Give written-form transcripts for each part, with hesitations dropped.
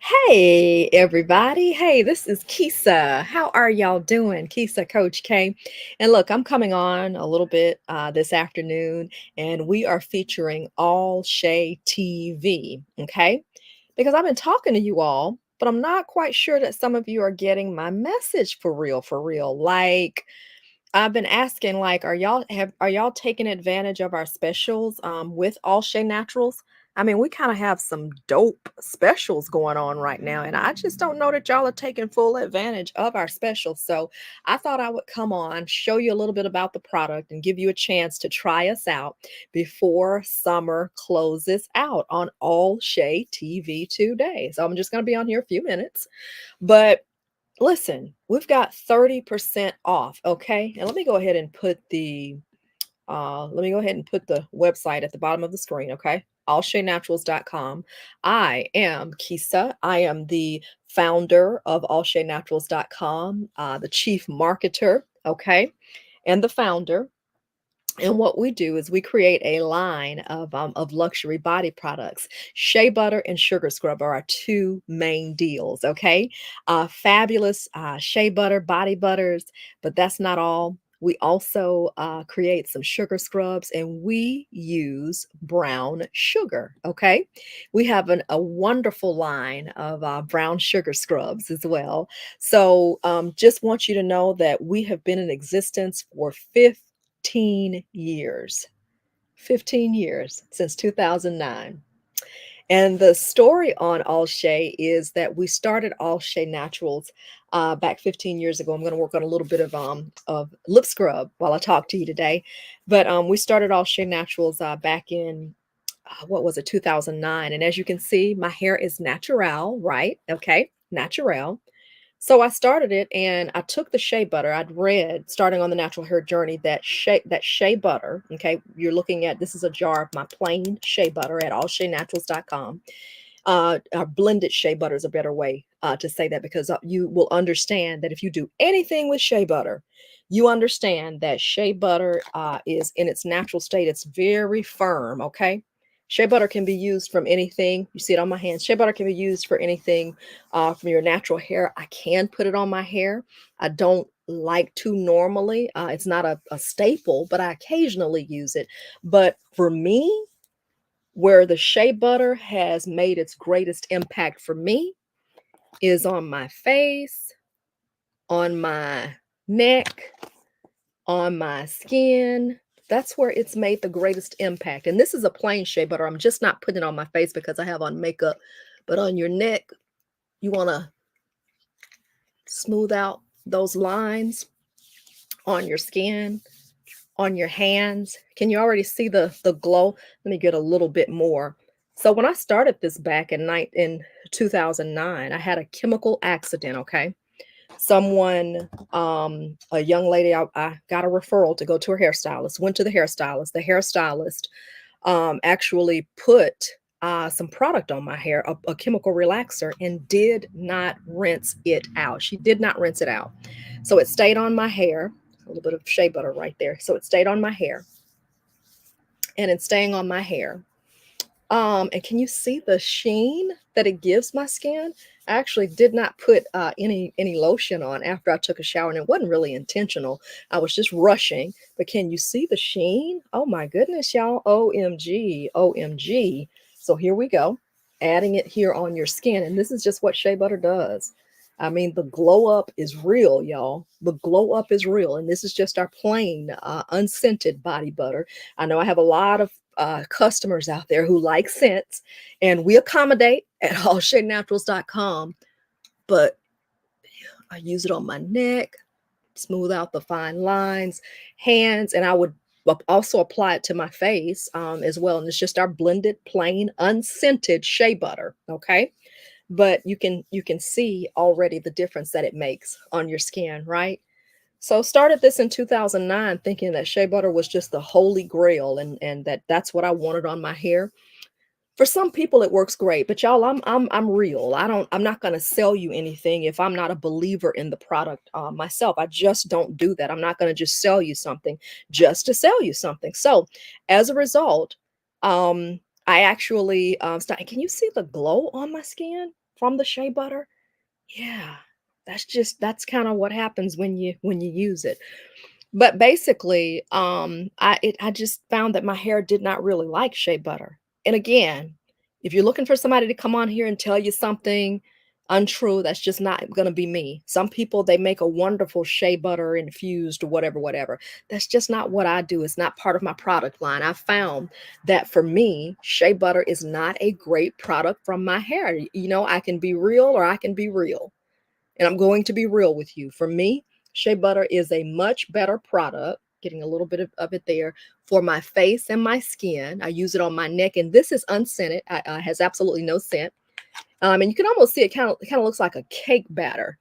Hey, everybody. Hey, this is Kisa. How are y'all doing? Kisa, Coach K. And look, I'm coming on a little bit this afternoon, and we are featuring All Shea TV. Okay. Because I've been talking to you all, but I'm not quite sure that some of you are getting my message for real, for real. Like, I've been asking, like, are y'all taking advantage of our specials with All Shea Naturals? I mean, we kind of have some dope specials going on right now, and I just don't know that y'all are taking full advantage of our specials. So I thought I would come on, show you a little bit about the product, and give you a chance to try us out before summer closes out on All Shea TV today. So I'm just going to be on here a few minutes, but listen, we've got 30% off, okay? And let me go ahead and put the website at the bottom of the screen, okay? allsheaNaturals.com. I am Kisa. I am the founder of allsheaNaturals.com, the chief marketer, okay? And the founder. And what we do is we create a line of luxury body products. Shea butter and sugar scrub are our two main deals. Okay, fabulous shea butter body butters, but that's not all. We also create some sugar scrubs, and we use brown sugar. Okay, we have a wonderful line of brown sugar scrubs as well. So just want you to know that we have been in existence for 15 years. 15 years since 2009. And the story on All Shea is that we started All Shea Naturals back 15 years ago. I'm going to work on a little bit of lip scrub while I talk to you today. But we started All Shea Naturals back in what was it, 2009. And as you can see, my hair is natural, right? Okay, natural. So I started it and I took the shea butter. I'd read, starting on the natural hair journey, that shea butter. Okay, you're looking at, this is a jar of my plain shea butter at allsheanaturals.com. Blended shea butter is a better way to say that, because you will understand that if you do anything with shea butter, you understand that shea butter is in its natural state. It's very firm. Okay. Shea butter can be used from anything. You see it on my hands. Shea butter can be used for anything from your natural hair. I can put it on my hair. I don't like to normally. It's not a staple, but I occasionally use it. But for me, where the shea butter has made its greatest impact for me is on my face, on my neck, on my skin. That's where it's made the greatest impact. And this is a plain shea butter. I'm just not putting it on my face because I have on makeup. But on your neck, you want to smooth out those lines on your skin, on your hands. Can you already see the glow? Let me get a little bit more. So when I started this back in 2009, I had a chemical accident, okay? Someone, a young lady, I got a referral to go to a hairstylist, went to the hairstylist. The hairstylist actually put some product on my hair, a chemical relaxer, and did not rinse it out. She did not rinse it out. So it stayed on my hair, a little bit of shea butter right there. So it stayed on my hair, and it's staying on my hair. And can you see the sheen that it gives my skin? I actually did not put any lotion on after I took a shower, and it wasn't really intentional. I was just rushing. But can you see the sheen? Oh my goodness, y'all! OMG, OMG! So here we go, adding it here on your skin, and this is just what shea butter does. I mean, the glow up is real, y'all. The glow up is real, and this is just our plain, unscented body butter. I know I have a lot of customers out there who like scents, and we accommodate at allsheaNaturals.com. But I use it on my neck, smooth out the fine lines, hands, and I would also apply it to my face as well. And it's just our blended, plain, unscented shea butter. Okay, but you can see already the difference that it makes on your skin, right? So started this in 2009 thinking that shea butter was just the holy grail, and that's what I wanted on my hair. For some people it works great, but y'all, I'm real. I'm not going to sell you anything if I'm not a believer in the product myself. I just don't do that. I'm not going to just sell you something just to sell you something. So as a result, I actually started. Can you see the glow on my skin from the shea butter, yeah, that's kind of what happens when you use it. But basically, I just found that my hair did not really like shea butter. And again, if you're looking for somebody to come on here and tell you something untrue, that's just not going to be me. Some people, they make a wonderful shea butter infused or whatever, whatever. That's just not what I do. It's not part of my product line. I found that for me, shea butter is not a great product from my hair. You know, I can be real or I can be real. And I'm going to be real with you. For me, shea butter is a much better product, getting a little bit of it there, for my face and my skin. I use it on my neck, and this is unscented. Has absolutely no scent. And you can almost see it kind of looks like a cake batter.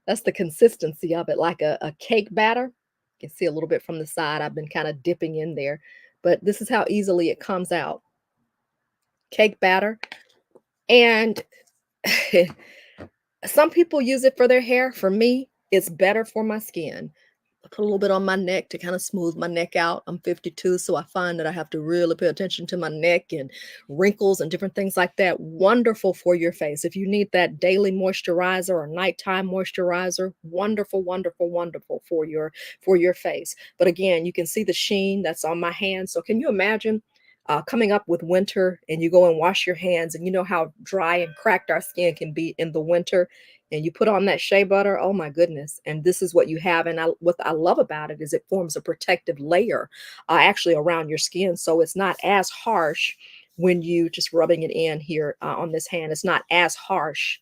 That's the consistency of it, like a cake batter. You can see a little bit from the side. I've been kind of dipping in there, but this is how easily it comes out. Cake batter. And some people use it for their hair. For me, it's better for my skin. I put a little bit on my neck to kind of smooth my neck out. I'm 52, so I find that I have to really pay attention to my neck and wrinkles and different things like that. Wonderful for your face. If you need that daily moisturizer or nighttime moisturizer, wonderful, wonderful, wonderful for your face. But again, you can see the sheen that's on my hands. So can you imagine coming up with winter and you go and wash your hands, and you know how dry and cracked our skin can be in the winter, and you put on that shea butter, oh my goodness, and this is what you have. And what I love about it is it forms a protective layer actually around your skin, so it's not as harsh when you just rubbing it in here on this hand. It's not as harsh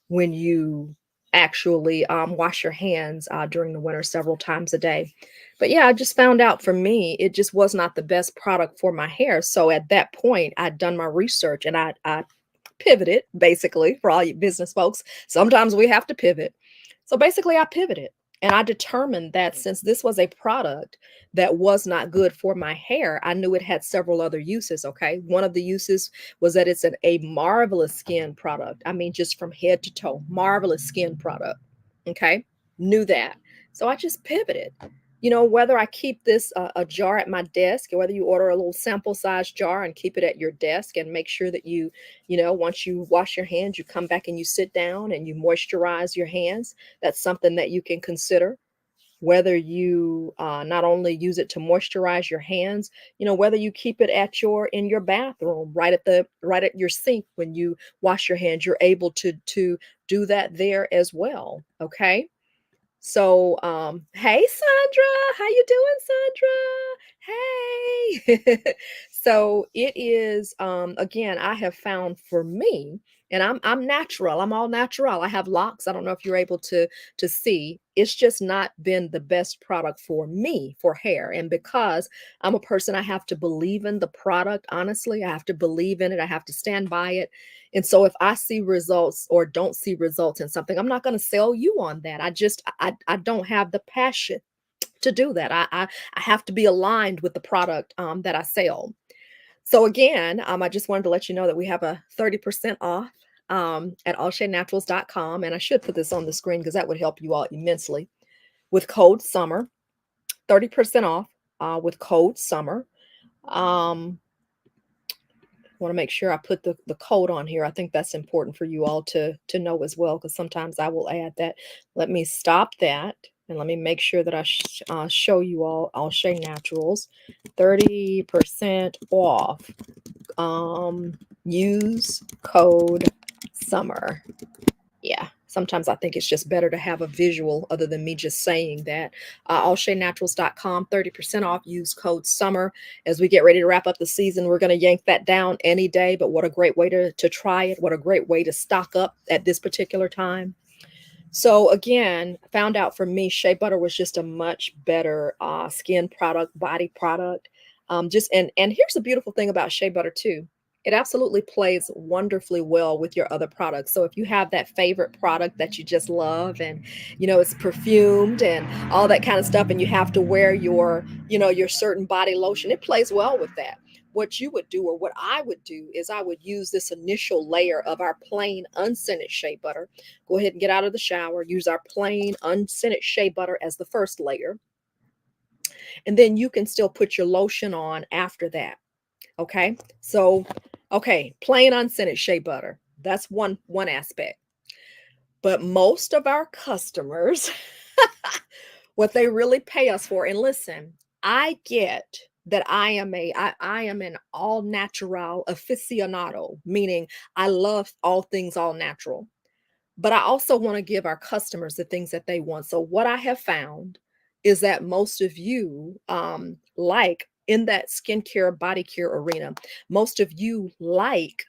when you actually wash your hands during the winter several times a day. But yeah, I just found out for me, it just was not the best product for my hair. So at that point, I'd done my research, and I pivoted basically. For all you business folks, sometimes we have to pivot. So basically, I pivoted, and I determined that since this was a product that was not good for my hair, I knew it had several other uses. Okay. One of the uses was that it's a marvelous skin product. I mean, just from head to toe, marvelous skin product. Okay. Knew that. So I just pivoted. You know, whether I keep this a jar at my desk, or whether you order a little sample size jar and keep it at your desk, and make sure that you know, once you wash your hands, you come back and you sit down and you moisturize your hands. That's something that you can consider. Whether you not only use it to moisturize your hands, you know, whether you keep it at in your bathroom, right at your sink when you wash your hands, you're able to do that there as well. Okay. So, hey Sandra, how you doing, Sandra? Hey. So it is again, I have found for me, and I'm natural. I'm all natural. I have locks. I don't know if you're able to see. It's just not been the best product for me for hair. And because I'm a person, I have to believe in the product. Honestly, I have to believe in it. I have to stand by it. And so if I see results or don't see results in something, I'm not going to sell you on that. I don't have the passion to do that. I have to be aligned with the product that I sell. So again, I just wanted to let you know that we have a 30% off at allshaynaturals.com. And I should put this on the screen because that would help you all immensely. With code SUMMER, 30% off with code SUMMER. Want to make sure I put the code on here. I think that's important for you all to know as well, because sometimes I will add that. Let me stop that, and let me make sure that I show you all Shea Naturals 30% off. Use code SUMMER. Yeah, sometimes I think it's just better to have a visual other than me just saying that. Allshaynaturals.com, 30% off. Use code SUMMER. As we get ready to wrap up the season, we're going to yank that down any day, but what a great way to try it. What a great way to stock up at this particular time. So again, found out for me, shea butter was just a much better skin product, body product. And here's the beautiful thing about shea butter too. It absolutely plays wonderfully well with your other products. So if you have that favorite product that you just love, and you know it's perfumed and all that kind of stuff, and you have to wear your, you know, your certain body lotion, it plays well with that. What you would do, or what I would do, is I would use this initial layer of our plain unscented shea butter. Go ahead and get out of the shower, use our plain unscented shea butter as the first layer, and then you can still put your lotion on after that. Okay. So, okay, plain unscented shea butter. That's one aspect. But most of our customers, what they really pay us for, and listen, I get that I am an all natural aficionado, meaning I love all things all natural. But I also want to give our customers the things that they want. So what I have found is that most of you, like in that skincare, body care arena, most of you like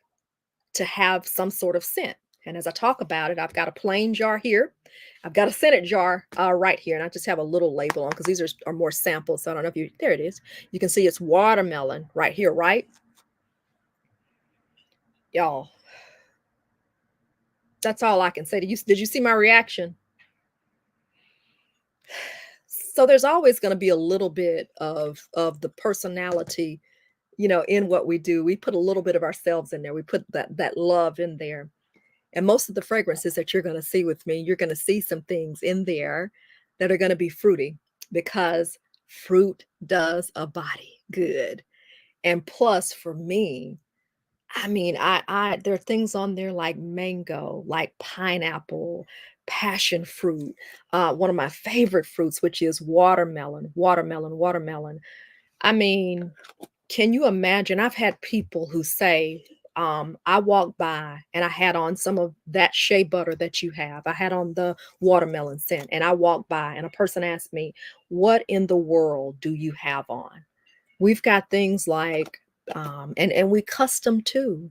to have some sort of scent. And as I talk about it, I've got a plain jar here. I've got a scented jar right here, and I just have a little label on because these are more samples. So I don't know if you, there it is. You can see it's watermelon right here, right? Y'all, that's all I can say to you. Did you see my reaction? So there's always going to be a little bit of the personality, in what we do. We put a little bit of ourselves in there. We put that love in there. And most of the fragrances that you're going to see with me, you're going to see some things in there that are going to be fruity because fruit does a body good. And plus for me, I mean, I there are things on there like mango, like pineapple, passion fruit, one of my favorite fruits, which is watermelon, watermelon, watermelon. I mean, can you imagine? I've had people who say, I walked by and I had on some of that shea butter that you have. I had on the watermelon scent, and I walked by and a person asked me, "What in the world do you have on?" We've got things like, and we custom too.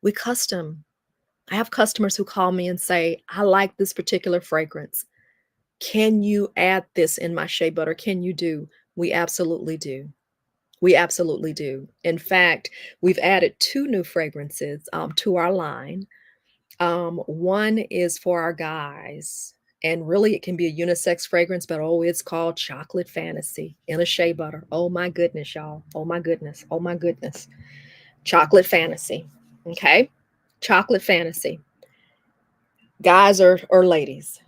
We custom. I have customers who call me and say, "I like this particular fragrance. Can you add this in my shea butter? Can you do?" We absolutely do. We absolutely do. In fact, we've added two new fragrances to our line. One is for our guys, and really it can be a unisex fragrance, but oh, it's called Chocolate Fantasy in a shea butter. Oh my goodness, y'all. Oh my goodness. Oh my goodness. Chocolate Fantasy. Okay. Chocolate Fantasy. Guys or ladies.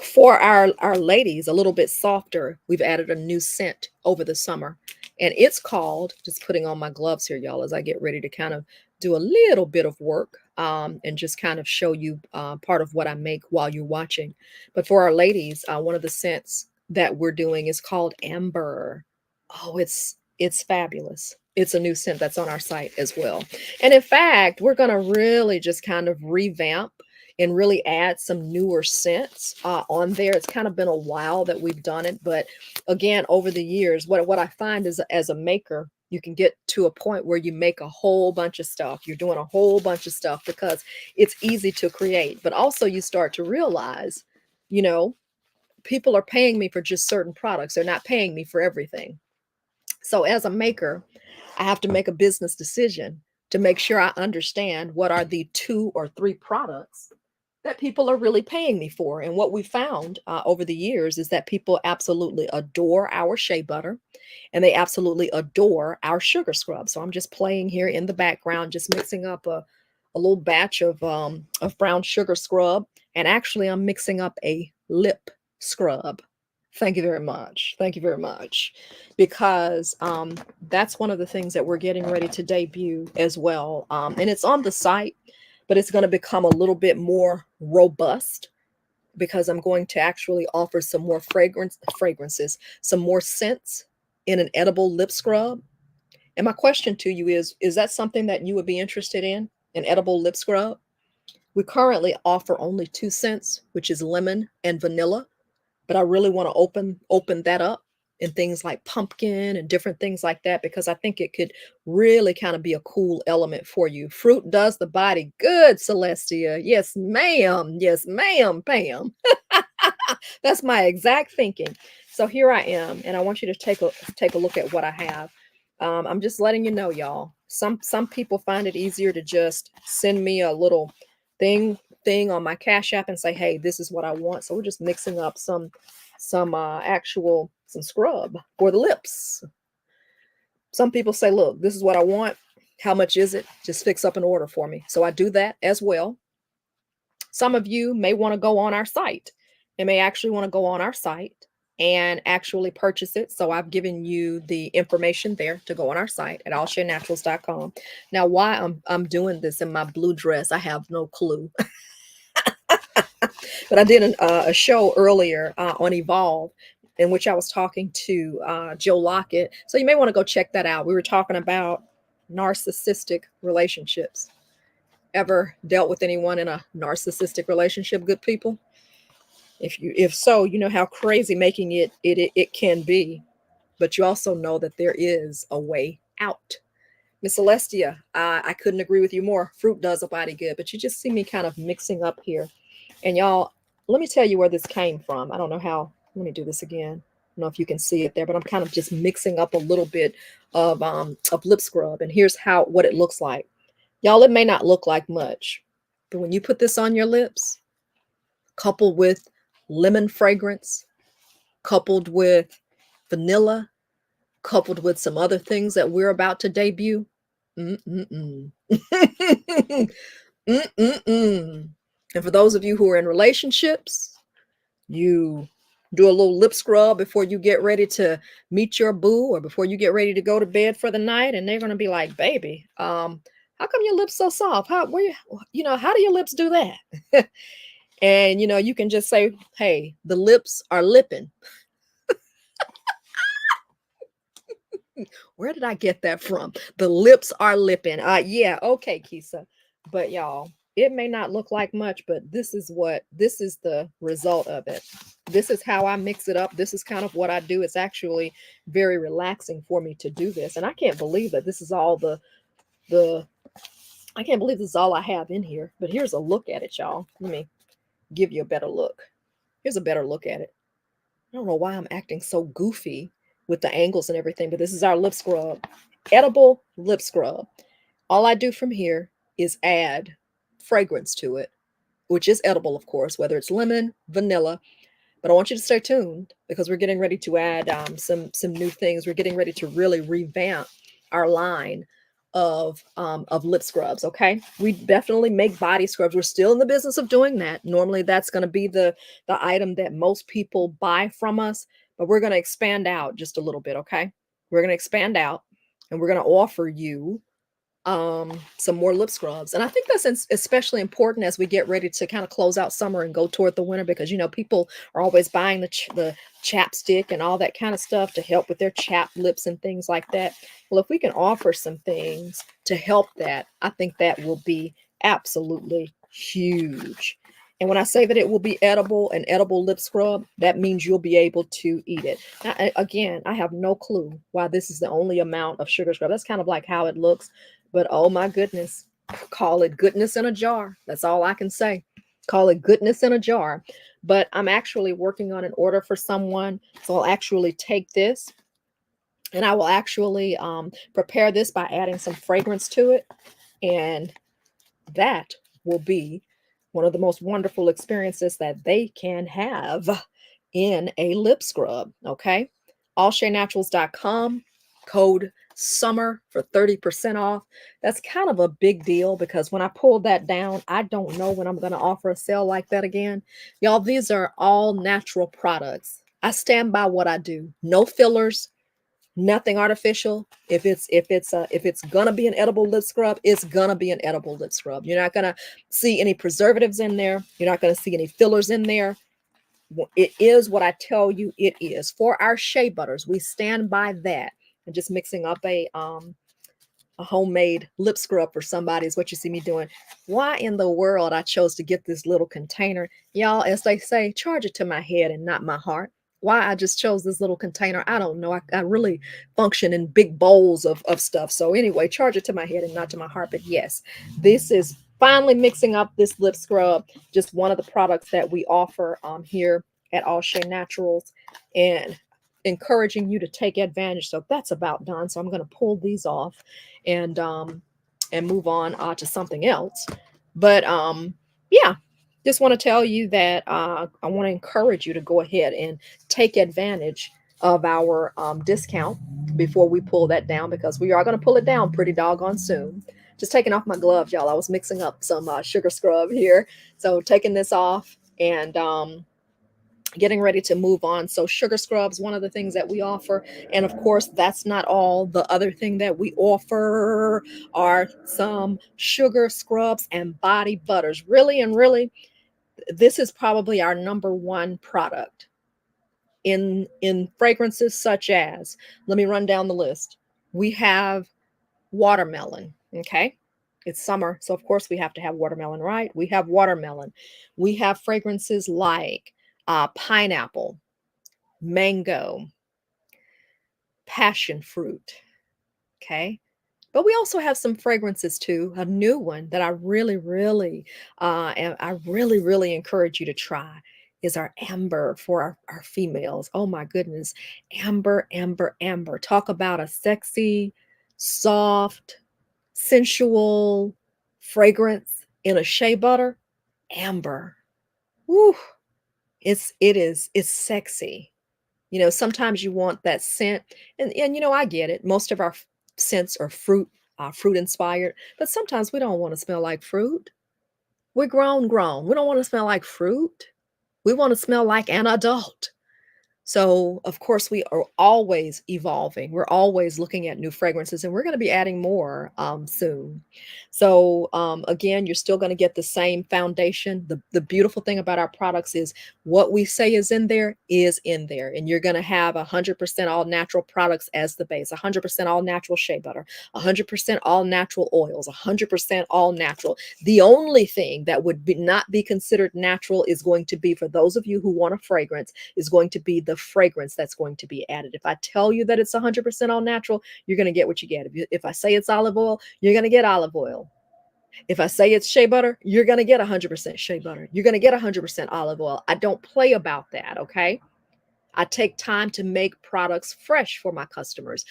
For our ladies, a little bit softer, we've added a new scent over the summer. And it's called, just putting on my gloves here, y'all, as I get ready to kind of do a little bit of work and just kind of show you part of what I make while you're watching. But for our ladies, one of the scents that we're doing is called Amber. Oh, it's fabulous. It's a new scent that's on our site as well. And in fact, we're going to really just kind of revamp and really add some newer scents on there. It's kind of been a while that we've done it, but again, over the years, what I find is as a maker, you can get to a point where you make a whole bunch of stuff. You're doing a whole bunch of stuff because it's easy to create, but also you start to realize, you know, people are paying me for just certain products. They're not paying me for everything. So as a maker, I have to make a business decision to make sure I understand what are the two or three products that people are really paying me for. And what we found over the years is that people absolutely adore our shea butter and they absolutely adore our sugar scrub. So I'm just playing here in the background, just mixing up a little batch of brown sugar scrub. And actually, I'm mixing up a lip scrub. Thank you very much. Thank you very much. Because that's one of the things that we're getting ready to debut as well. And it's on the site, but it's going to become a little bit more robust because I'm going to actually offer some more fragrances, some more scents in an edible lip scrub. And my question to you is that something that you would be interested in, an edible lip scrub? We currently offer only two scents, which is lemon and vanilla, but I really want to open that up in things like pumpkin and different things like that because I think it could really kind of be a cool element for you. Fruit does the body good, Celestia. Yes, ma'am. Yes, ma'am, Pam. That's my exact thinking. So here I am, and I want you to take a look at what I have. I'm just letting you know, y'all. Some people find it easier to just send me a little thing on my Cash App and say, "Hey, this is what I want." So we're just mixing up some scrub for the lips. Some people say, "Look, this is what I want. How much is it? Just fix up an order for me." So I do that as well. Some of you may want to go on our site. They may actually want to go on our site and actually purchase it. So I've given you the information there to go on our site at allsharenaturals.com. Now, why I'm doing this in my blue dress, I have no clue. But I did a show earlier on Evolve in which I was talking to Joe Lockett. So you may want to go check that out. We were talking about narcissistic relationships. Ever dealt with anyone in a narcissistic relationship, good people? If so, you know how crazy making it can be, but you also know that there is a way out. Miss Celestia, I couldn't agree with you more. Fruit does a body good, but you just see me kind of mixing up here. And y'all, let me tell you where this came from. I don't know how. Let me do this again. I don't know if you can see it there, but I'm kind of just mixing up a little bit of lip scrub. And here's how what it looks like. Y'all, it may not look like much, but when you put this on your lips, coupled with lemon fragrance, coupled with vanilla, coupled with some other things that we're about to debut. Mm-mm-mm. Mm-mm-mm. And for those of you who are in relationships, you do a little lip scrub before you get ready to meet your boo or before you get ready to go to bed for the night, and they're going to be like, baby, how come your lips so soft? How do your lips do that? And you can just say, hey, the lips are lipping. Where did I get that from? The lips are lipping. Yeah, okay, Kisa. But y'all, it may not look like much, but this is the result of it. This is how I mix it up. This is kind of what I do. It's actually very relaxing for me to do this. And I can't believe that this is all the I can't believe this is all I have in here. But here's a look at it, y'all. Let me give you a better look. Here's a better look at it. I don't know why I'm acting so goofy with the angles and everything, but this is our lip scrub. Edible lip scrub. All I do from here is add fragrance to it, which is edible, of course, whether it's lemon, vanilla. But I want you to stay tuned because we're getting ready to add some new things. We're getting ready to really revamp our line of lip scrubs. Okay, we definitely make body scrubs. We're still in the business of doing that. Normally, that's going to be the item that most people buy from us, but we're going to expand out just a little bit. Okay, we're going to expand out, and we're going to offer you some more lip scrubs. And I think that's especially important as we get ready to kind of close out summer and go toward the winter, because people are always buying the chapstick and all that kind of stuff to help with their chapped lips and things like that. Well, if we can offer some things to help that, I think that will be absolutely huge. And when I say that it will be edible, an edible lip scrub, that means you'll be able to eat it. Now, again, I have no clue why this is the only amount of sugar scrub. That's kind of like how it looks. But oh my goodness, call it goodness in a jar. That's all I can say. Call it goodness in a jar. But I'm actually working on an order for someone. So I'll actually take this and I will actually prepare this by adding some fragrance to it. And that will be one of the most wonderful experiences that they can have in a lip scrub. Okay. allsheanaturals.com, code summer for 30% off. That's kind of a big deal because when I pulled that down, I don't know when I'm going to offer a sale like that again. Y'all, these are all natural products. I stand by what I do. No fillers, nothing artificial. If it's gonna be an edible lip scrub, it's gonna be an edible lip scrub. You're not gonna see any preservatives in there. You're not gonna see any fillers in there. It is what I tell you it is. For our shea butters, we stand by that. And just mixing up a homemade lip scrub for somebody is what you see me doing. Why in the world I chose to get this little container? Y'all, as they say, charge it to my head and not my heart. Why I just chose this little container, I don't know. I really function in big bowls of stuff. So anyway, charge it to my head and not to my heart. But yes, this is finally mixing up this lip scrub. Just one of the products that we offer here at All Shea Naturals, and encouraging you to take advantage. So that's about done. So I'm going to pull these off and move on to something else. But yeah, just want to tell you that I want to encourage you to go ahead and take advantage of our discount before we pull that down, because we are going to pull it down pretty doggone soon. Just taking off my gloves, y'all. I was mixing up some sugar scrub here. So taking this off and getting ready to move on. So sugar scrubs, one of the things that we offer. And of course, that's not all. The other thing that we offer are some sugar scrubs and body butters. Really and really, This is probably our number one product in fragrances such as, let me run down the list. We have watermelon, okay? It's summer, so of course we have to have watermelon, right? We have watermelon. We have fragrances like pineapple, mango, passion fruit, okay? But we also have some fragrances too. A new one that I really, really, and I really, really encourage you to try is our amber for our females. Oh my goodness. Amber, amber, amber. Talk about a sexy, soft, sensual fragrance in a shea butter. Amber. Woo. It's sexy. Sometimes you want that scent, and I get it. Most of our scents are fruit inspired, but sometimes we don't want to smell like fruit. We're grown. We don't want to smell like fruit. We want to smell like an adult. So, of course, we are always evolving. We're always looking at new fragrances, and we're going to be adding more soon. So, again, you're still going to get the same foundation. The beautiful thing about our products is what we say is in there, and you're going to have 100% all natural products as the base, 100% all natural shea butter, 100% all natural oils, 100% all natural. The only thing that would not be considered natural is going to be, for those of you who want a fragrance, is going to be the fragrance that's going to be added. If I tell you that it's 100% all natural, you're going to get what you get. If I say it's olive oil, you're going to get olive oil. If I say it's shea butter, you're going to get 100% shea butter. You're going to get 100% olive oil. I don't play about that, okay? I take time to make products fresh for my customers.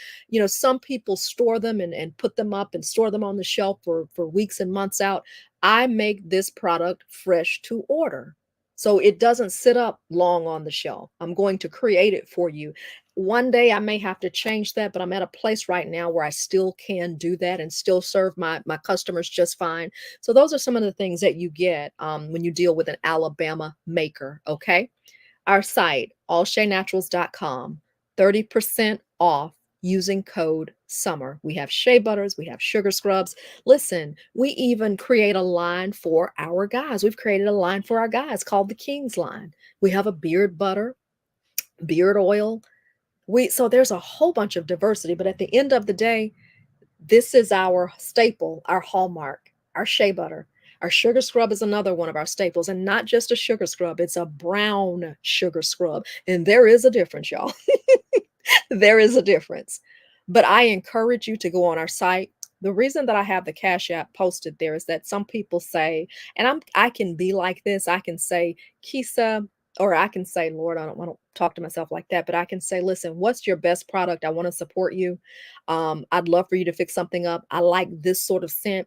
Some people store them and put them up and store them on the shelf for weeks and months out. I make this product fresh to order. So it doesn't sit up long on the shelf. I'm going to create it for you. One day I may have to change that, but I'm at a place right now where I still can do that and still serve my customers just fine. So those are some of the things that you get when you deal with an Alabama maker, okay? Our site, allsheanaturals.com, 30% off using code SUMMER. We have shea butters, we have sugar scrubs. Listen, we even create a line for our guys. We've created a line for our guys called the King's line. We have a beard butter, beard oil. So there's a whole bunch of diversity, but at the end of the day, this is our staple, our hallmark, our shea butter. Our sugar scrub is another one of our staples, and not just a sugar scrub, it's a brown sugar scrub. And there is a difference, y'all. There is a difference. But I encourage you to go on our site. The reason that I have the Cash App posted there is that some people say, and I can be like this. I can say, Kisa, or I can say, Lord, I don't want to talk to myself like that, but I can say, listen, what's your best product? I want to support you. I'd love for you to fix something up. I like this sort of scent.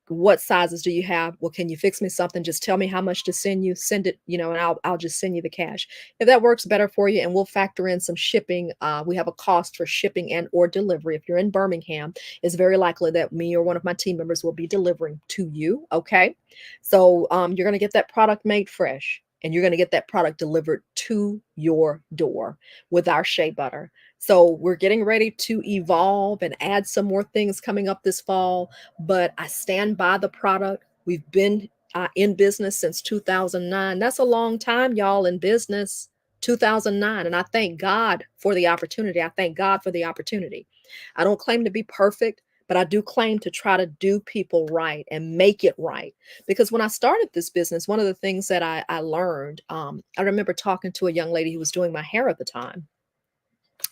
What sizes do you have? Well, can you fix me something? Just tell me how much to send you. Send it, and I'll just send you the cash. If that works better for you, and we'll factor in some shipping. We have a cost for shipping and or delivery. If you're in Birmingham, it's very likely that me or one of my team members will be delivering to you. Okay. So you're going to get that product made fresh, and you're going to get that product delivered to your door with our shea butter. So we're getting ready to evolve and add some more things coming up this fall, but I stand by the product. We've been in business since 2009. That's a long time, y'all, in business. 2009. And I thank God for the opportunity. I thank God for the opportunity. I don't claim to be perfect, but I do claim to try to do people right and make it right. Because when I started this business, one of the things that I learned, I remember talking to a young lady who was doing my hair at the time.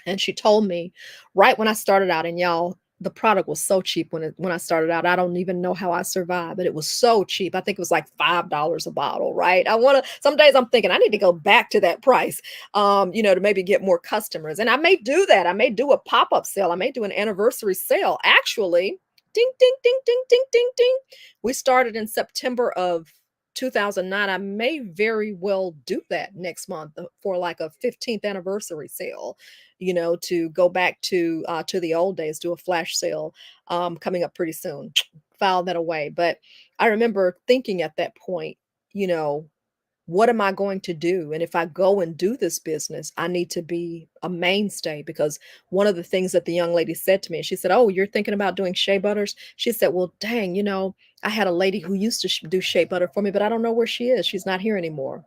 And she told me right when I started out, and y'all, the product was so cheap when I started out. I don't even know how I survived, but it was so cheap. I think it was like $5 a bottle, right? Some days I'm thinking I need to go back to that price, to maybe get more customers. And I may do that. I may do a pop-up sale. I may do an anniversary sale. Actually, ding, ding, ding, ding, ding, ding, ding. We started in September of 2009. I may very well do that next month for like a 15th anniversary sale, to go back to the old days, do a flash sale coming up pretty soon. File that away. But I remember thinking at that point, you know, what am I going to do? And if I go and do this business, I need to be a mainstay, because one of the things that the young lady said to me, she said, "Oh, you're thinking about doing shea butters?" She said, "Well, dang, I had a lady who used to do shea butter for me, but I don't know where she is. She's not here anymore."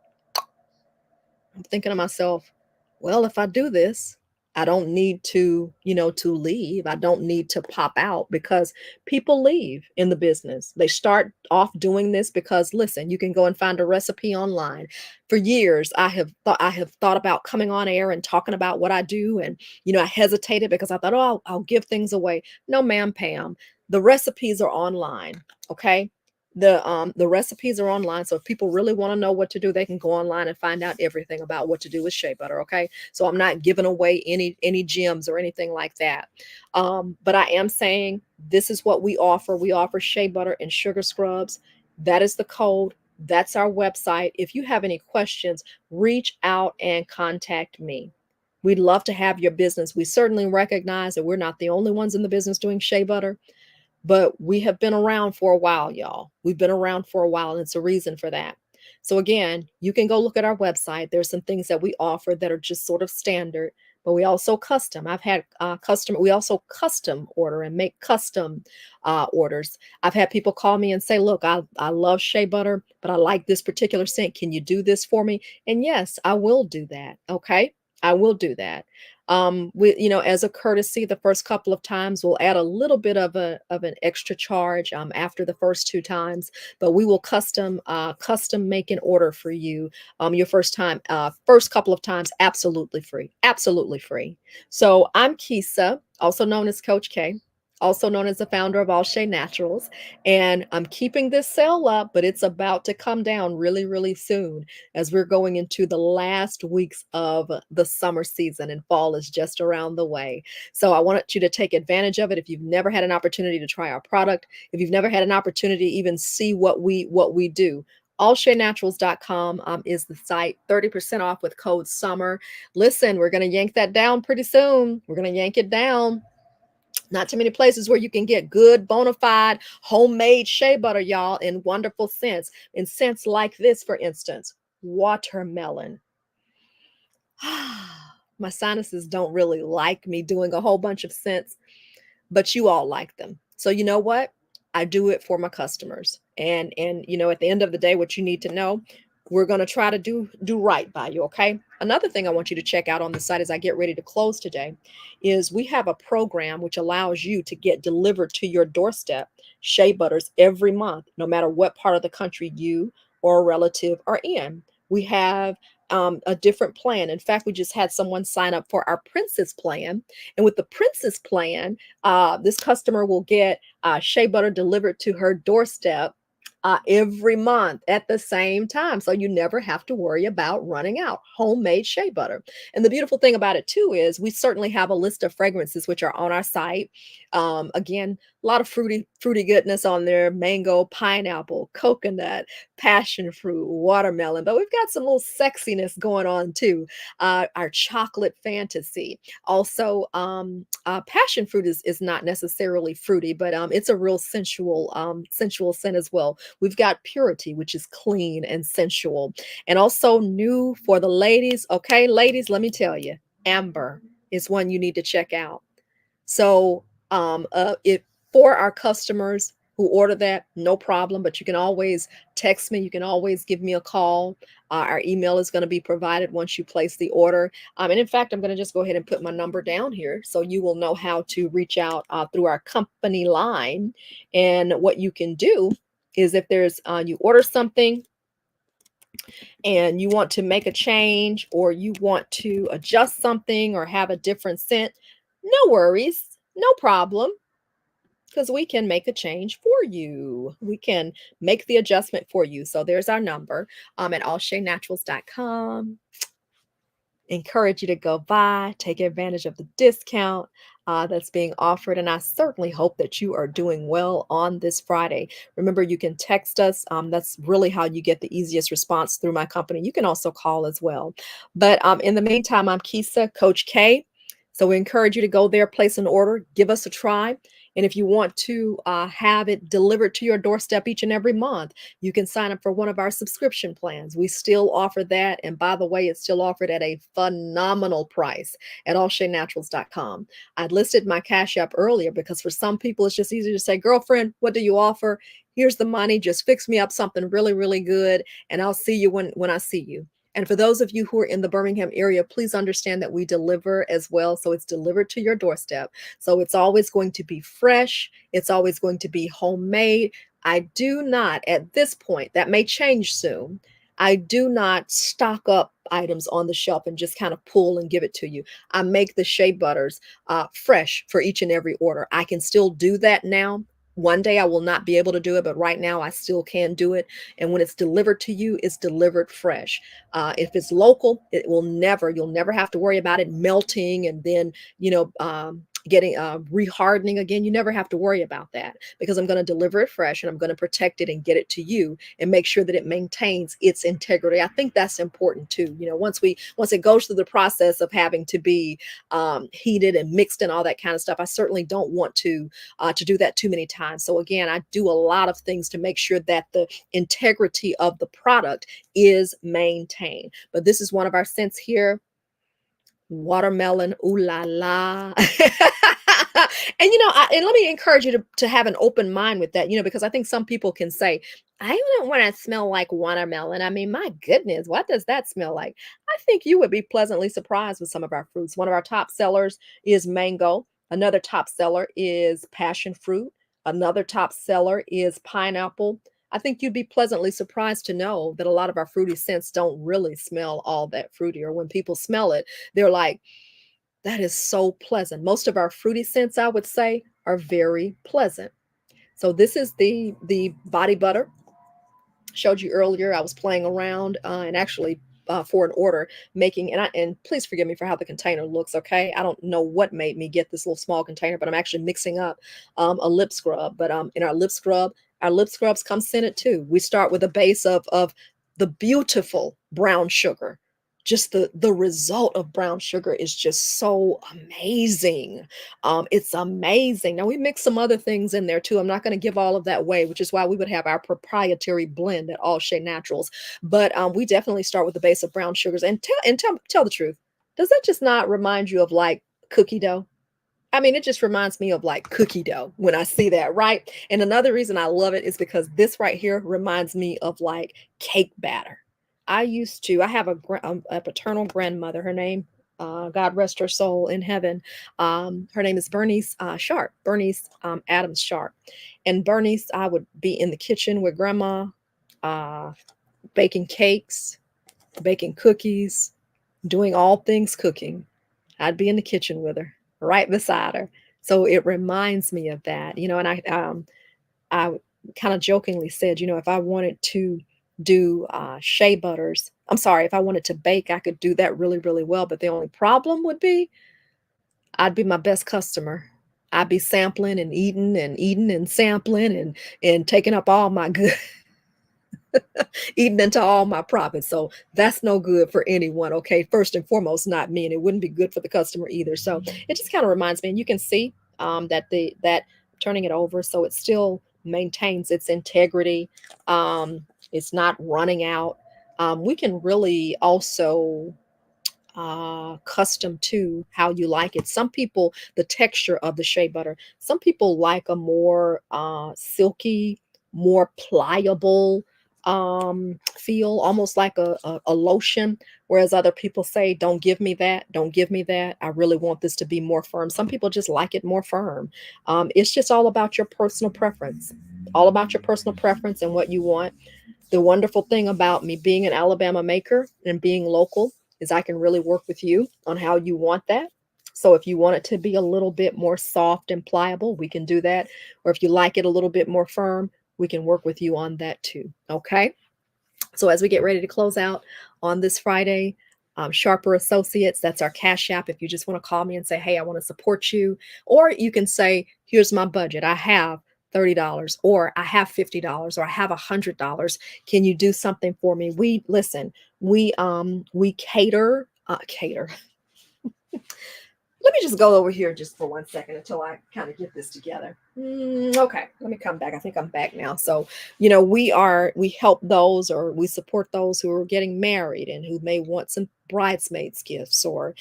I'm thinking to myself, well, if I do this, I don't need to leave. I don't need to pop out, because people leave in the business. They start off doing this because, listen, you can go and find a recipe online. For years, I have thought about coming on air and talking about what I do, and I hesitated because I thought, oh, I'll give things away. No, ma'am, Pam. The recipes are online. Okay, the recipes are online, so if people really want to know what to do, they can go online and find out everything about what to do with shea butter. Okay, so I'm not giving away any gems or anything like that. But I am saying this is what we offer. We offer shea butter and sugar scrubs. That is the code. That's our website. If you have any questions, reach out and contact me. We'd love to have your business. We certainly recognize that we're not the only ones in the business doing shea butter, but we have been around for a while, y'all. We've been around for a while, and it's a reason for that. So again, you can go look at our website. There's some things that we offer that are just sort of standard, but we also custom. I've had custom. We also custom order and make custom orders. I've had people call me and say, "Look, I love shea butter, but I like this particular scent. Can you do this for me?" And yes, I will do that. Okay, I will do that. As a courtesy, the first couple of times we'll add a little bit of an extra charge after the first two times, but we will custom make an order for you your first couple of times, absolutely free. So I'm Kisa, also known as Coach K, also known as the founder of All Shea Naturals, and I'm keeping this sale up, but it's about to come down really, really soon, as we're going into the last weeks of the summer season, and fall is just around the way. So I want you to take advantage of it. If you've never had an opportunity to try our product, if you've never had an opportunity to even see what we do, allshaynaturals.com is the site. 30% off with code SUMMER. Listen, we're going to yank that down pretty soon. We're going to yank it down. Not too many places where you can get good, bona fide, homemade shea butter, y'all, in wonderful scents. In scents like this, for instance, watermelon. My sinuses don't really like me doing a whole bunch of scents, but you all like them. So you know what? I do it for my customers. And at the end of the day, what you need to know, we're going to try to do right by you, okay? Another thing I want you to check out on the site as I get ready to close today is we have a program which allows you to get delivered to your doorstep shea butters every month, no matter what part of the country you or a relative are in. We have a different plan. In fact, we just had someone sign up for our Princess plan. And with the Princess plan, this customer will get shea butter delivered to her doorstep every month at the same time. So you never have to worry about running out. Homemade shea butter. And the beautiful thing about it too is we certainly have a list of fragrances which are on our site. Again, a lot of fruity goodness on there: mango, pineapple, coconut, passion fruit, watermelon. But we've got some little sexiness going on too. Our chocolate fantasy. Also, passion fruit is not necessarily fruity, but it's a real sensual scent as well. We've got purity, which is clean and sensual. And also new for the ladies. Okay, ladies, let me tell you, amber is one you need to check out. So if for our customers who order that, no problem, but you can always text me. You can always give me a call. Our email is going to be provided once you place the order. And in fact, I'm going to just go ahead and put my number down here so you will know how to reach out through our company line. And what you can do is, if there's you order something and you want to make a change, or you want to adjust something or have a different scent, no worries, no problem, because we can make a change for you. We can make the adjustment for you. So there's our number at allshaynaturals.com. Encourage you to go by, take advantage of the discount that's being offered. And I certainly hope that you are doing well on this Friday. Remember, you can text us. That's really how you get the easiest response through my company. You can also call as well. But in the meantime, I'm Kisa, Coach K, So we encourage you to go there, place an order, give us a try. And if you want to have it delivered to your doorstep each and every month, you can sign up for one of our subscription plans. We still offer that. And by the way, it's still offered at a phenomenal price at allshaynaturals.com. I listed my Cash App earlier because for some people, it's just easy to say, girlfriend, what do you offer? Here's the money. Just fix me up something really, really good. And I'll see you when I see you. And for those of you who are in the Birmingham area, please understand that we deliver as well. So it's delivered to your doorstep. So it's always going to be fresh. It's always going to be homemade. I do not, at this point, that may change soon. I do not stock up items on the shelf and just kind of pull and give it to you. I make the shea butters fresh for each and every order. I can still do that now. One day I will not be able to do it, but right now I still can do it. And when it's delivered to you, it's delivered fresh. If it's local, you'll never have to worry about it melting and then, getting rehardening again. You never have to worry about that because I'm going to deliver it fresh and I'm going to protect it and get it to you and make sure that it maintains its integrity. I think that's important too. Once it goes through the process of having to be heated and mixed and all that kind of stuff, I certainly don't want to do that too many times. So again, I do a lot of things to make sure that the integrity of the product is maintained. But this is one of our scents here. Watermelon, ooh la la. And let me encourage you to have an open mind with that, because I think some people can say, I don't want to smell like watermelon. I mean, my goodness, what does that smell like? I think you would be pleasantly surprised with some of our fruits. One of our top sellers is mango. Another top seller is passion fruit. Another top seller is pineapple. I think you'd be pleasantly surprised to know that a lot of our fruity scents don't really smell all that fruity, or when people smell it, they're like, that is so pleasant. Most of our fruity scents, I would say, are very pleasant. So this is the body butter. Showed you earlier. I was playing around and actually for an order making, and please forgive me for how the container looks. Okay, I don't know what made me get this little small container, but I'm actually mixing up a lip scrub. But in our lip scrubs come scented too. We start with a base of the beautiful brown sugar. Just the result of brown sugar is just so amazing. It's amazing. Now we mix some other things in there too. I'm not going to give all of that away, which is why we would have our proprietary blend at All Shea Naturals. But we definitely start with the base of brown sugars. And tell the truth. Does that just not remind you of like cookie dough? I mean, it just reminds me of like cookie dough when I see that, right? And another reason I love it is because this right here reminds me of like cake batter. I have a paternal grandmother. Her name, God rest her soul in heaven. Her name is Bernice Sharp, Bernice Adams Sharp. And Bernice, I would be in the kitchen with grandma, uh, baking cakes, baking cookies, doing all things cooking. I'd be in the kitchen with her, right beside her. So it reminds me of that, and I kind of jokingly said, if I wanted to do shea butters, I'm sorry, if I wanted to bake, I could do that really, really well. But the only problem would be I'd be my best customer. I'd be sampling and eating and sampling and taking up all my good eating into all my profits. So that's no good for anyone. Okay. First and foremost, not me. And it wouldn't be good for the customer either. So it just kind of reminds me, and you can see that turning it over. So it still maintains its integrity. It's not running out. We can really also custom to how you like it. Some people, the texture of the shea butter, some people like a more silky, more pliable feel, almost like a lotion. Whereas other people say, don't give me that. Don't give me that. I really want this to be more firm. Some people just like it more firm. It's just all about your personal preference, all about your personal preference and what you want. The wonderful thing about me being an Alabama maker and being local is I can really work with you on how you want that. So if you want it to be a little bit more soft and pliable, we can do that. Or if you like it a little bit more firm, we can work with you on that too. Okay. So as we get ready to close out on this Friday, Sharper Associates, that's our Cash App. If you just want to call me and say, hey, I want to support you, or you can say, here's my budget. I have $30, or I have $50, or I have $100. Can you do something for me? We cater. Let me just go over here just for 1 second until I kind of get this together. Okay, let me come back. I think I'm back now. So, we help those, or we support those who are getting married and who may want some bridesmaids gifts, or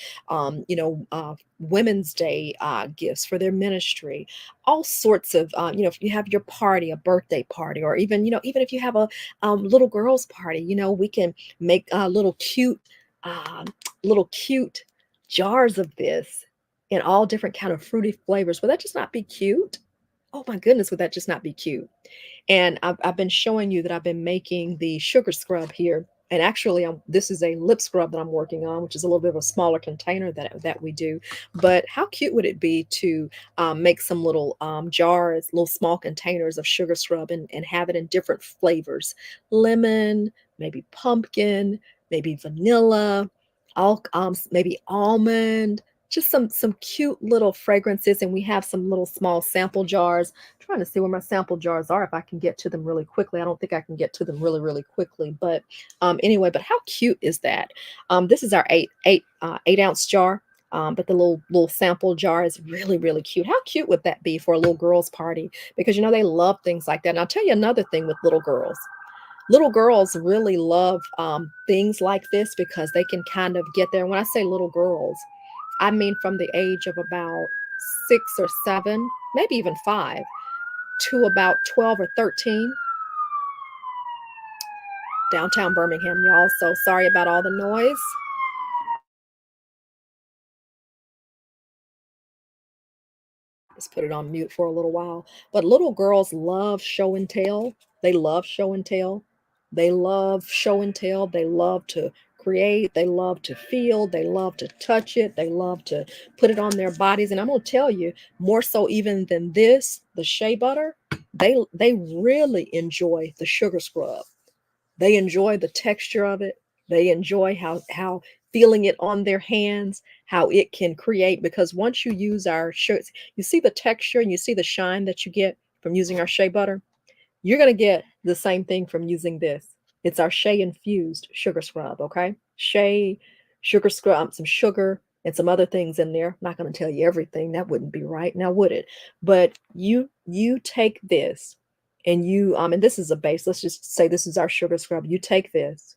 Women's Day gifts for their ministry. All sorts of, if you have your party, a birthday party, or even, even if you have a little girls party, we can make um, little cute jars of this in all different kind of fruity flavors. Would that just not be cute? Oh my goodness, would that just not be cute? And I've been showing you that I've been making the sugar scrub here. And actually, this is a lip scrub that I'm working on, which is a little bit of a smaller container that we do. But how cute would it be to make some little jars, little small containers of sugar scrub, and have it in different flavors: lemon, maybe pumpkin, maybe vanilla, all maybe almond. Just some cute little fragrances, and we have some little small sample jars. Trying to see where my sample jars are, if I can get to them really quickly. I don't think I can get to them really quickly, but anyway, but how cute is that? This is our 8 ounce jar, but the little sample jar is really cute. How cute would that be for a little girls party? Because they love things like that. And I'll tell you another thing with little girls. Little girls really love things like this because they can kind of get there. When I say little girls, I mean from the age of about 6 or 7, maybe even 5, to about 12 or 13, downtown Birmingham, y'all. So sorry about all the noise. Just put it on mute for a little while. But little girls love show and tell. They love show and tell. They love show and tell. They love to create. They love to feel. They love to touch it. They love to put it on their bodies. And I'm going to tell you, more so even than this, the shea butter, they really enjoy the sugar scrub. They enjoy the texture of it. They enjoy how feeling it on their hands, how it can create. Because once you use our shirts, you see the texture and you see the shine that you get from using our shea butter. You're going to get the same thing from using this. It's our shea infused sugar scrub, okay? Shea, sugar scrub, some sugar, and some other things in there. I'm not going to tell you everything. That wouldn't be right, now would it? But you take this, and this is a base. Let's just say this is our sugar scrub. You take this,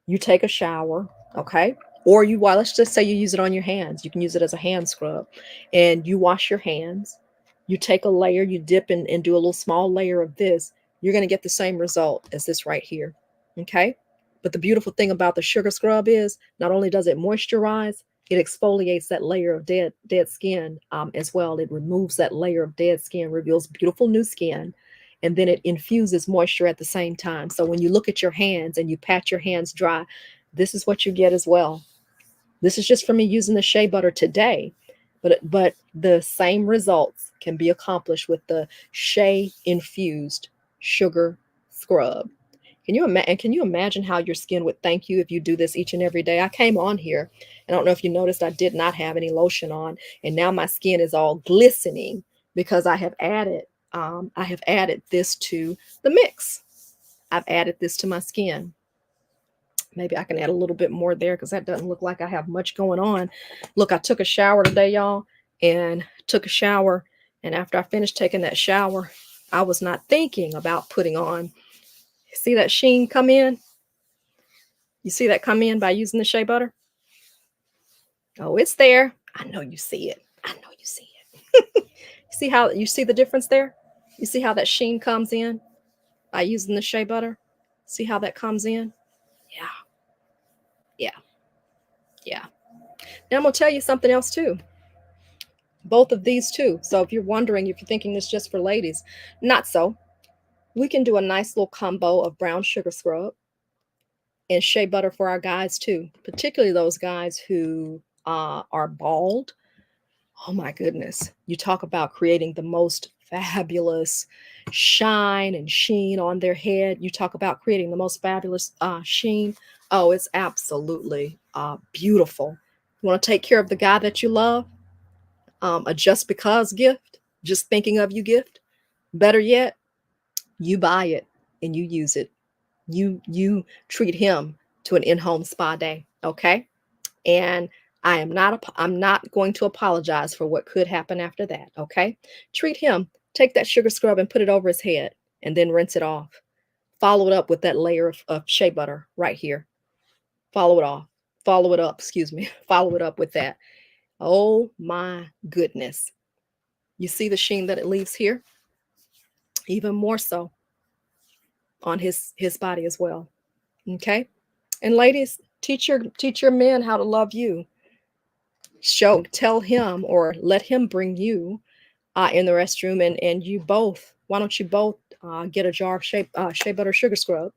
you take a shower, okay? Or let's just say you use it on your hands. You can use it as a hand scrub, and you wash your hands. You take a layer, you dip in and do a little small layer of this. You're going to get the same result as this right here, okay? But the beautiful thing about the sugar scrub is not only does it moisturize, it exfoliates that layer of dead skin as well. It removes that layer of dead skin, reveals beautiful new skin, and then it infuses moisture at the same time. So when you look at your hands and you pat your hands dry, this is what you get as well. This is just from me using the shea butter today, but the same results can be accomplished with the shea infused sugar scrub. Can you imagine how your skin would thank you if you do this each and every day? I came on here, and I don't know if you noticed, I did not have any lotion on, and now my skin is all glistening because I have added this to the mix. I've added this to my skin. Maybe I can add a little bit more there because that doesn't look like I have much going on. Look, I took a shower today, y'all, and took a shower. And after I finished taking that shower, I was not thinking about putting on. See that sheen come in? You see that come in by using the shea butter? Oh, it's there. I know you see it. I know you see it. You see the difference there? You see how that sheen comes in by using the shea butter? See how that comes in? Yeah, yeah, yeah. Now I'm gonna tell you something else too. Both of these too. So if you're wondering, if you're thinking this just for ladies, not so. We can do a nice little combo of brown sugar scrub and shea butter for our guys too, particularly those guys who are bald. Oh my goodness. You talk about creating the most fabulous shine and sheen on their head. You talk about creating the most fabulous sheen. Oh, it's absolutely beautiful. You want to take care of the guy that you love? A just because gift, just thinking of you gift. Better yet, you buy it and you use it. You treat him to an in-home spa day, okay? And I'm not going to apologize for what could happen after that, okay? Treat him. Take that sugar scrub and put it over his head and then rinse it off. Follow it up with that layer of shea butter right here. Follow it off. Follow it up, excuse me. Follow it up with that. Oh my goodness. You see the sheen that it leaves here? Even more so on his body as well. Okay? And ladies, teach your men how to love you. Tell him or let him bring you in the restroom, and you both, why don't you both get a jar of shea butter sugar scrub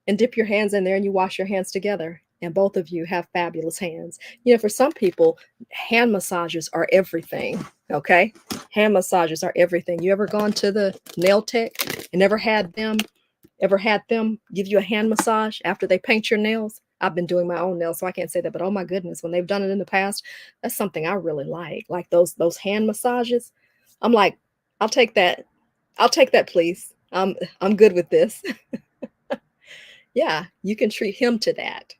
and dip your hands in there and you wash your hands together, and both of you have fabulous hands. For some people, hand massages are everything. Okay, hand massages are everything. You ever gone to the nail tech and ever had them give you a hand massage after they paint your nails? I've been doing my own nails, so I can't say that, but oh my goodness, when they've done it in the past, that's something I really like those hand massages. I'm like, I'll take that. I'll take that, please. I'm good with this. Yeah, you can treat him to that.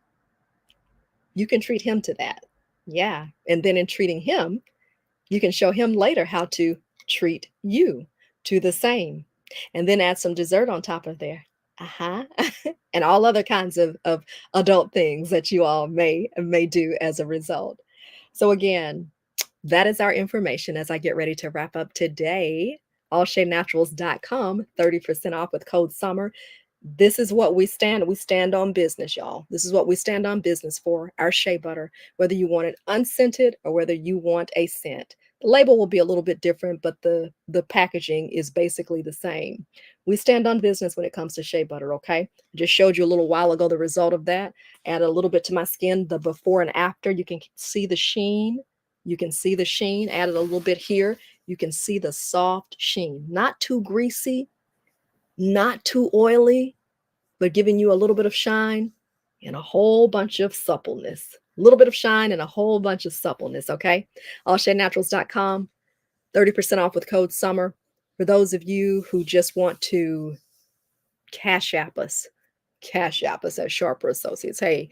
You can treat him to that. Yeah. And then in treating him, you can show him later how to treat you to the same. And then add some dessert on top of there. Uh-huh. And all other kinds of adult things that you all may do as a result. So again, that is our information as I get ready to wrap up today. AllShadeNaturals.com, 30% off with code SUMMER. This is what we stand on business, y'all. This is what we stand on business for, our shea butter, whether you want it unscented or whether you want a scent. The label will be a little bit different, but the packaging is basically the same. We stand on business when it comes to shea butter, okay? I just showed you a little while ago the result of that. Add a little bit to my skin, the before and after. You can see the sheen. You can see the sheen. Add it a little bit here. You can see the soft sheen. Not too greasy, not too oily, but giving you a little bit of shine and a whole bunch of suppleness. A little bit of shine and a whole bunch of suppleness, okay? AllShadeNaturals.com, 30% off with code SUMMER. For those of you who just want to cash app us, at Sharper Associates. Hey,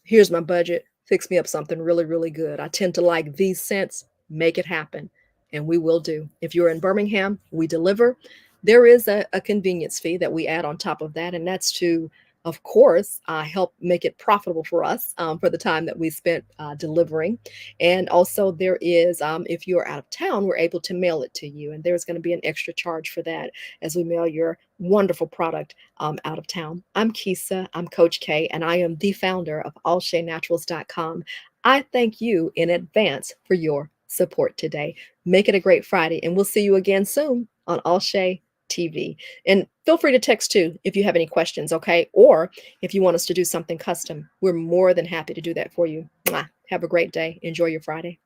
here's my budget. Fix me up something really, really good. I tend to like these scents. Make it happen. And we will do. If you're in Birmingham, we deliver. There is a convenience fee that we add on top of that. And that's to, of course, help make it profitable for us for the time that we spent delivering. And also there is, if you're out of town, we're able to mail it to you. And there's going to be an extra charge for that as we mail your wonderful product out of town. I'm Kisa, I'm Coach K, and I am the founder of AllShadeNaturals.com. I thank you in advance for your support today. Make it a great Friday, and we'll see you again soon on Shea TV. And feel free to text too if you have any questions, okay? Or if you want us to do something custom, we're more than happy to do that for you. Mwah. Have a great day. Enjoy your Friday.